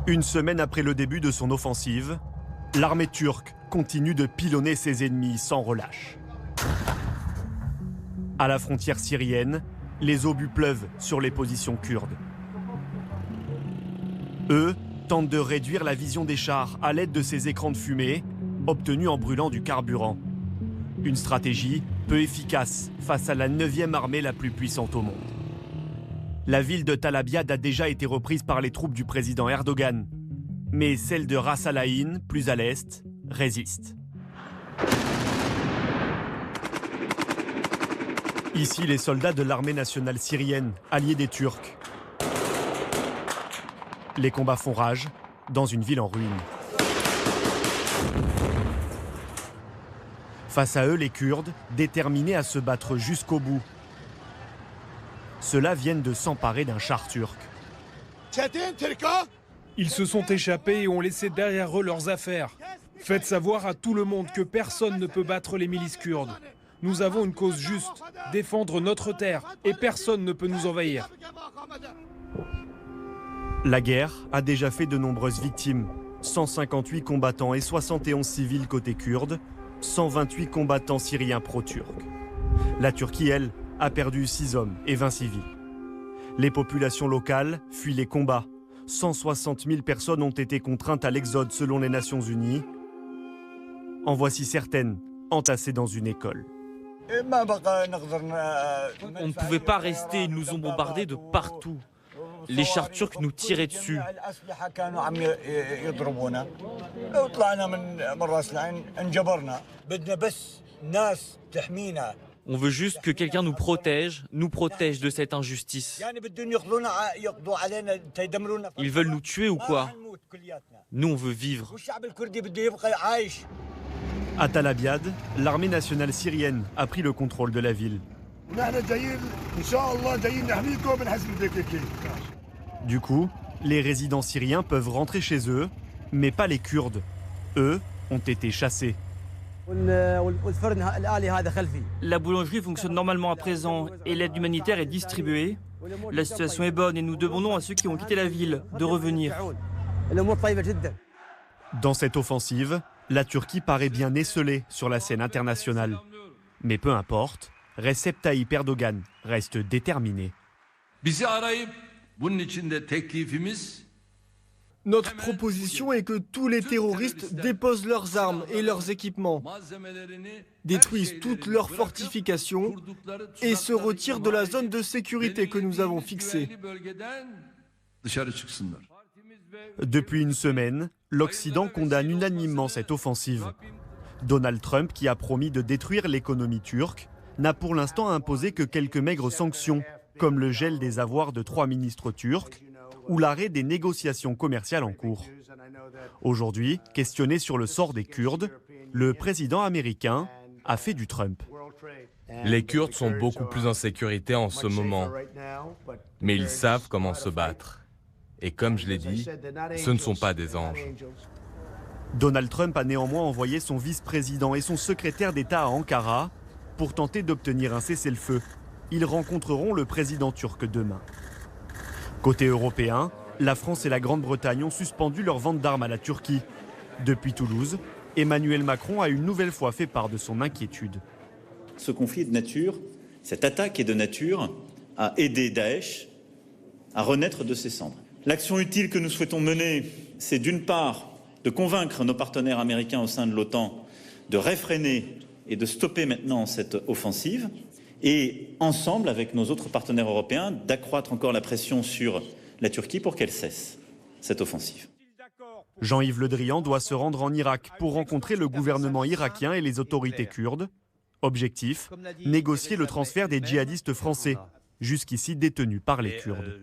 Une semaine après le début de son offensive, l'armée turque continue de pilonner ses ennemis sans relâche. À la frontière syrienne, les obus pleuvent sur les positions kurdes. Eux tentent de réduire la vision des chars à l'aide de ces écrans de fumée, obtenus en brûlant du carburant. Une stratégie peu efficace face à la 9e armée la plus puissante au monde. La ville de Tal Abyad a déjà été reprise par les troupes du président Erdogan. Mais celle de Ras Al Ain, plus à l'est, résiste. Ici, les soldats de l'armée nationale syrienne, alliés des Turcs. Les combats font rage dans une ville en ruine. Face à eux, les Kurdes, déterminés à se battre jusqu'au bout. Ceux-là viennent de s'emparer d'un char turc. Ils se sont échappés et ont laissé derrière eux leurs affaires. Faites savoir à tout le monde que personne ne peut battre les milices kurdes. Nous avons une cause juste, défendre notre terre, et personne ne peut nous envahir. La guerre a déjà fait de nombreuses victimes. 158 combattants et 71 civils côté kurde, 128 combattants syriens pro-turcs. La Turquie, elle, a perdu 6 hommes et 20 civils. Les populations locales fuient les combats. 160 000 personnes ont été contraintes à l'exode selon les Nations Unies. En voici certaines, entassées dans une école. On ne pouvait pas rester, ils nous ont bombardés de partout. Les chars turcs nous tiraient dessus. On veut juste que quelqu'un nous protège de cette injustice. Ils veulent nous tuer ou quoi? Nous, on veut vivre. À Tal Abyad, l'armée nationale syrienne a pris le contrôle de la ville. Du coup, les résidents syriens peuvent rentrer chez eux, mais pas les Kurdes. Eux ont été chassés. La boulangerie fonctionne normalement à présent et l'aide humanitaire est distribuée. La situation est bonne et nous demandons à ceux qui ont quitté la ville de revenir. Dans cette offensive, la Turquie paraît bien esselée sur la scène internationale. Mais peu importe, Recep Tayyip Erdogan reste déterminé. Notre proposition est que tous les terroristes déposent leurs armes et leurs équipements, détruisent toutes leurs fortifications et se retirent de la zone de sécurité que nous avons fixée. Depuis une semaine, l'Occident condamne unanimement cette offensive. Donald Trump, qui a promis de détruire l'économie turque, n'a pour l'instant imposé que quelques maigres sanctions, comme le gel des avoirs de 3 ministres turcs ou l'arrêt des négociations commerciales en cours. Aujourd'hui, questionné sur le sort des Kurdes, le président américain a fait du Trump. Les Kurdes sont beaucoup plus en sécurité en ce moment, mais ils savent comment se battre. Et comme je l'ai dit, ce ne sont pas des anges. Donald Trump a néanmoins envoyé son vice-président et son secrétaire d'État à Ankara pour tenter d'obtenir un cessez-le-feu. Ils rencontreront le président turc demain. Côté européen, la France et la Grande-Bretagne ont suspendu leur vente d'armes à la Turquie. Depuis Toulouse, Emmanuel Macron a une nouvelle fois fait part de son inquiétude. Ce conflit est de nature, cette attaque est de nature à aider Daesh à renaître de ses cendres. L'action utile que nous souhaitons mener, c'est d'une part de convaincre nos partenaires américains au sein de l'OTAN de réfréner et de stopper maintenant cette offensive, et ensemble, avec nos autres partenaires européens, d'accroître encore la pression sur la Turquie pour qu'elle cesse cette offensive. Jean-Yves Le Drian doit se rendre en Irak pour rencontrer le gouvernement irakien et les autorités kurdes. Objectif, négocier le transfert des djihadistes français, jusqu'ici détenus par les Kurdes.